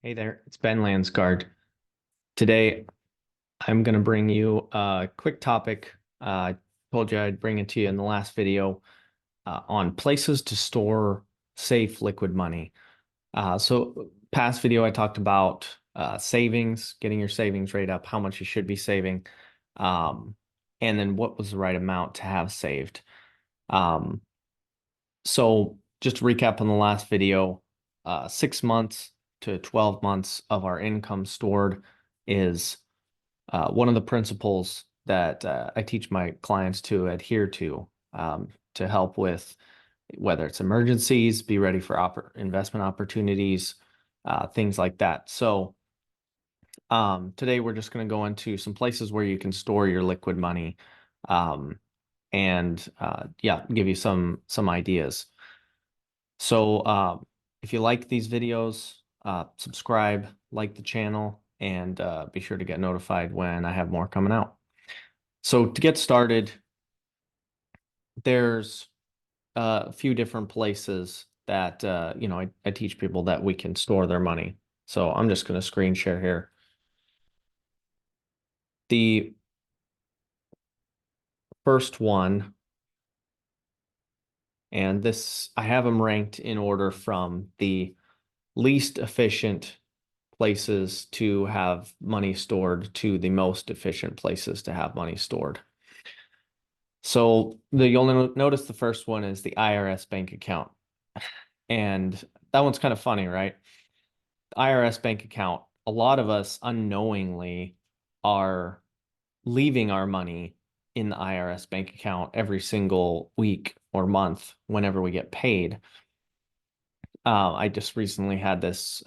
Hey there, it's Ben Lansgard. Today, I'm going to bring you a quick topic. I told you I'd bring it to you in the last video on places to store safe liquid money. Past video, I talked about savings, getting your savings rate up, how much you should be saving, um, and then what was the right amount to have saved. Um, just to recap on the last video, 6 months to 12 months of our income stored is one of the principles that I teach my clients to adhere to help with whether it's emergencies, be ready for investment opportunities, things like that. Today we're just going to go into some places where you can store your liquid money, um, and yeah, give you some ideas. If you like these videos, subscribe, like the channel, and be sure to get notified when I have more coming out. So to get started, there's a few different places that I teach people that we can store their money. So I'm just going to screen share here. The first one, and this I have them ranked in order from the least efficient places to have money stored to the most efficient places to have money stored. So you'll notice the first one is the IRS bank account. And that one's kind of funny, right? The IRS bank account, a lot of us unknowingly are leaving our money in the IRS bank account every single week or month whenever we get paid. I just recently had this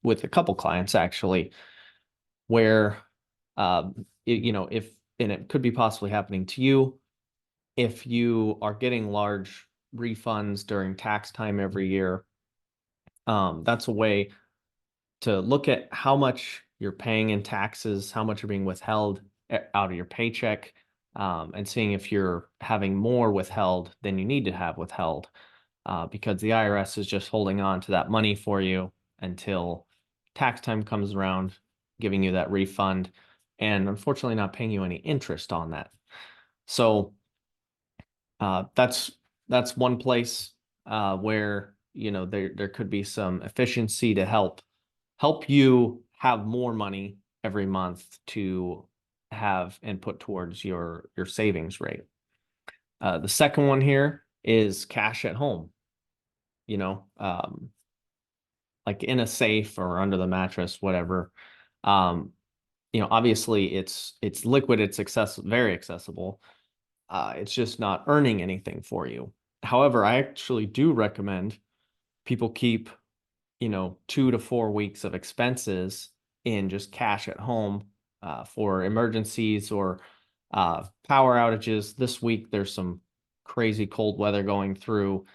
with a couple clients actually, where if and it could be possibly happening to you if you are getting large refunds during tax time every year. That's a way to look at how much you're paying in taxes, how much are being withheld out of your paycheck, and seeing if you're having more withheld than you need to have withheld, because the IRS is just holding on to that money for you until tax time comes around, giving you that refund, and unfortunately not paying you any interest on that. So that's one place where there could be some efficiency to help you have more money every month to have and put towards your savings rate. The second one here is cash at home. You know, like in a safe or under the mattress, whatever. Um, obviously it's liquid, it's very accessible. It's just not earning anything for you. However, I actually do recommend people keep, 2 to 4 weeks of expenses in just cash at home for emergencies or power outages. This week, there's some crazy cold weather going through.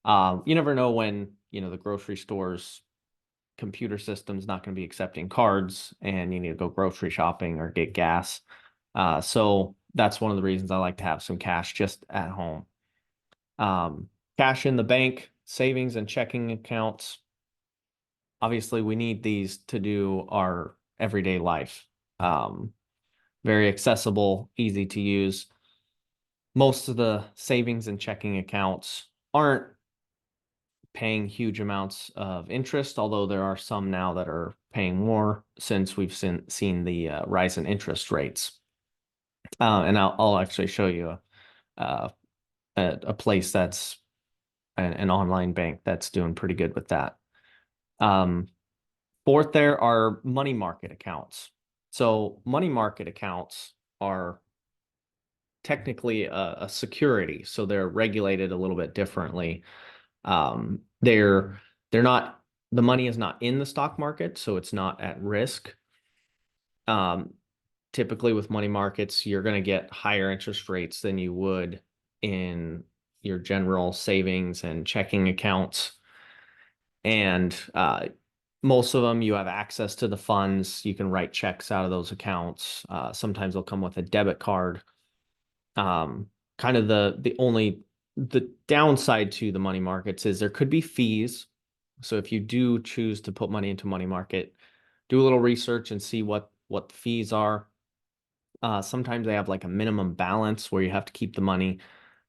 You never know when, the grocery store's computer system's not going to be accepting cards and you need to go grocery shopping or get gas. So that's one of the reasons I like to have some cash just at home. Cash in the bank, savings and checking accounts. Obviously, we need these to do our everyday life. Very accessible, easy to use. Most of the savings and checking accounts aren't paying huge amounts of interest, although there are some now that are paying more since we've seen the rise in interest rates. And I'll actually show you a, a place that's an online bank that's doing pretty good with that. Fourth, there are money market accounts. So money market accounts are technically a security, so they're regulated a little bit differently. They're not, the money is not in the stock market, so it's not at risk. Typically with money markets, you're going to get higher interest rates than you would in your general savings and checking accounts. And most of them, you have access to the funds. You can write checks out of those accounts. Sometimes they'll come with a debit card. Kind of the downside to the money markets is there could be fees So if you do choose to put money into money market, do a little research and see what the fees are. Sometimes they have like a minimum balance where you have to keep the money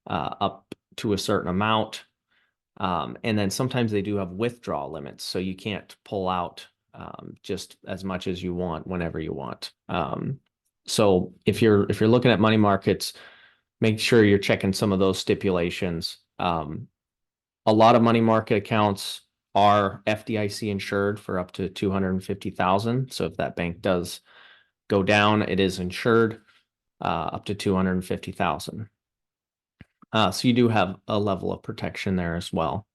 up to a certain amount. And then sometimes they do have withdrawal limits, so you can't pull out just as much as you want whenever you want. So if you're looking at money markets, make sure you're checking some of those stipulations. A lot of money market accounts are FDIC insured for up to 250,000. So if that bank does go down, it is insured up to 250,000. So you do have a level of protection there as well.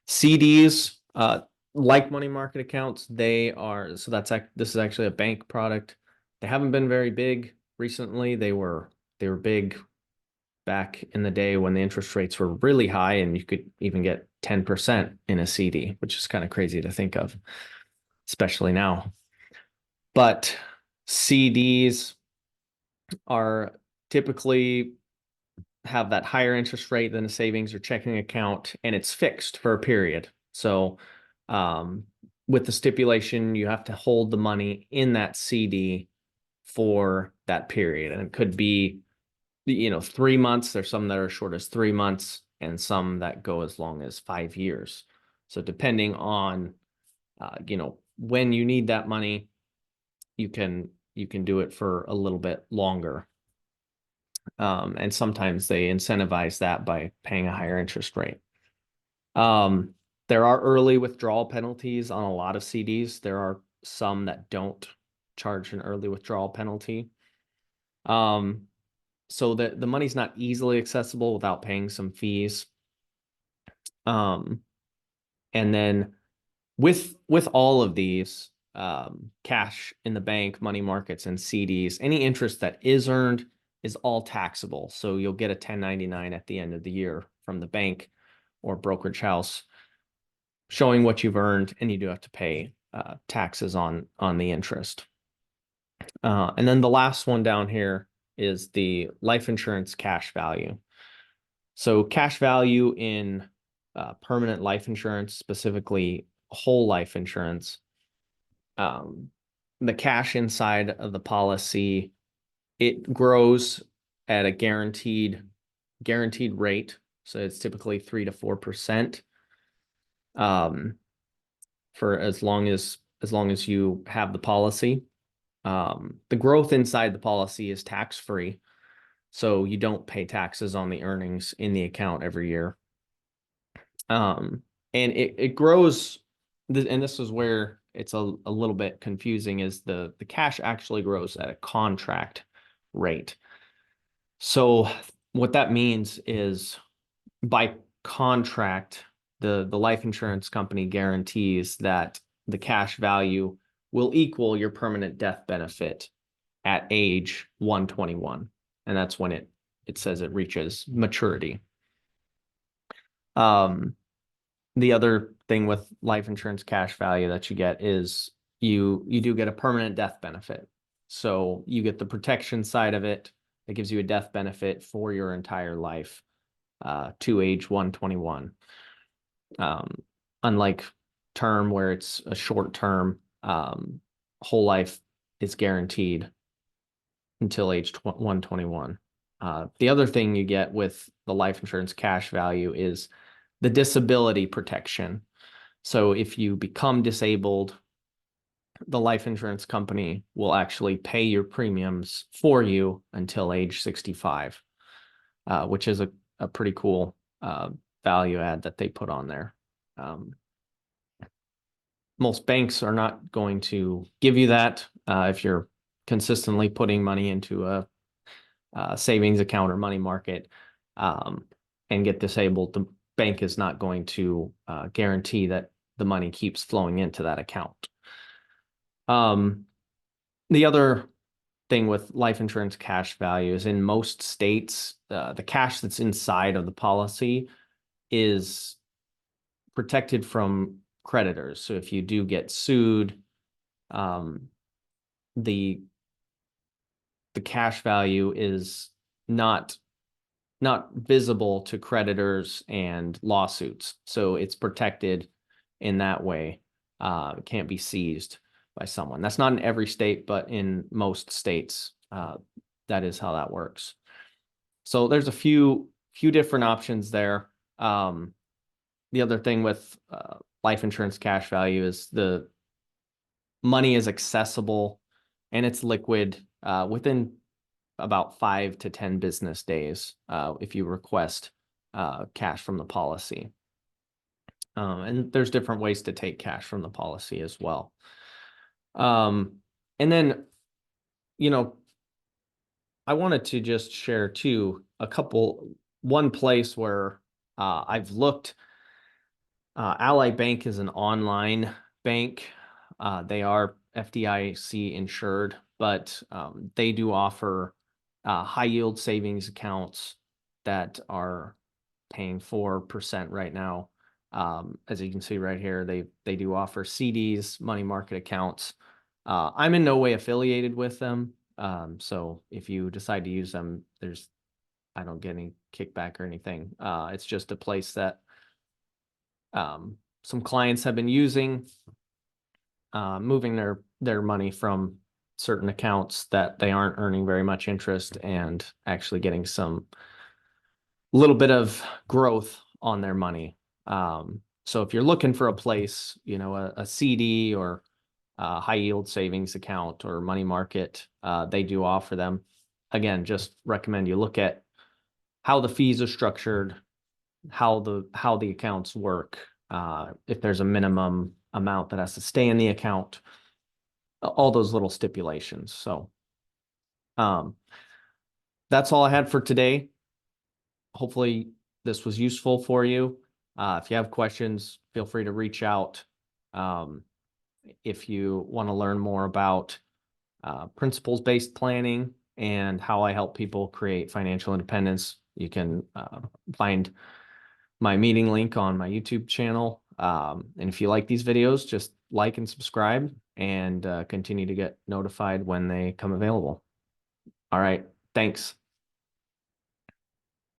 CDs, like money market accounts, they are, so this is actually a bank product. They haven't been very big recently. They were big back in the day when the interest rates were really high and you could even get 10% in a CD, which is kind of crazy to think of, especially now. But CDs are typically have that higher interest rate than a savings or checking account, and it's fixed for a period. So with the stipulation, you have to hold the money in that CD for that period. And it could be, 3 months. There's some that are as short as 3 months and some that go as long as 5 years. So depending on, when you need that money, you can do it for a little bit longer. And sometimes they incentivize that by paying a higher interest rate. There are early withdrawal penalties on a lot of CDs. There are some that don't charge an early withdrawal penalty. So the money's not easily accessible without paying some fees. And then with all of these, cash in the bank, money markets, and CDs, any interest that is earned is all taxable. So you'll get a 1099 at the end of the year from the bank or brokerage house showing what you've earned, and you do have to pay taxes on the interest. And then the last one down here is the life insurance cash value. So cash value in permanent life insurance, specifically whole life insurance, the cash inside of the policy, it grows at a guaranteed rate. So it's typically 3 to 4%. For as long as you have the policy. The growth inside the policy is tax-free, so you don't pay taxes on the earnings in the account every year. And it grows, and this is where it's a little bit confusing, is the cash actually grows at a contract rate. So what that means is, by contract, the life insurance company guarantees that the cash value will equal your permanent death benefit at age 121. And that's when it says it reaches maturity. The other thing with life insurance cash value that you get is you do get a permanent death benefit. So you get the protection side of it that gives you a death benefit for your entire life to age 121. Unlike term, where it's a short term, whole life is guaranteed until age 121. The other thing you get with the life insurance cash value is the disability protection. So if you become disabled, the life insurance company will actually pay your premiums for you until age 65, which is a pretty cool value add that they put on there. Most banks are not going to give you that if you're consistently putting money into a savings account or money market and get disabled. The bank is not going to guarantee that the money keeps flowing into that account. The other thing with life insurance cash value is, in most states, the cash that's inside of the policy is protected from creditors. So if you do get sued, the cash value is not not visible to creditors and lawsuits. So it's protected in that way. It can't be seized by someone. That's not in every state, but in most states, that is how that works. So there's a few different options there. The other thing with life insurance cash value is the money is accessible and it's liquid within about 5 to 10 business days if you request cash from the policy. And there's different ways to take cash from the policy as well. And then, I wanted to just share too one place where I've looked. Ally Bank is an online bank. They are FDIC insured, but they do offer high yield savings accounts that are paying 4% right now. As you can see right here, they do offer CDs, money market accounts. I'm in no way affiliated with them. So if you decide to use them, I don't get any kickback or anything. It's just a place that some clients have been using, moving their money from certain accounts that they aren't earning very much interest and actually getting some little bit of growth on their money. So if you're looking for a place, a CD or a high yield savings account or money market, they do offer them. Again, just recommend you look at how the fees are structured, how the accounts work, if there's a minimum amount that has to stay in the account, all those little stipulations. So that's all I had for today. Hopefully this was useful for you. If you have questions, feel free to reach out. If you want to learn more about principles-based planning and how I help people create financial independence, you can find my meeting link on my YouTube channel. And if you like these videos, just like and subscribe and continue to get notified when they come available. All right. Thanks.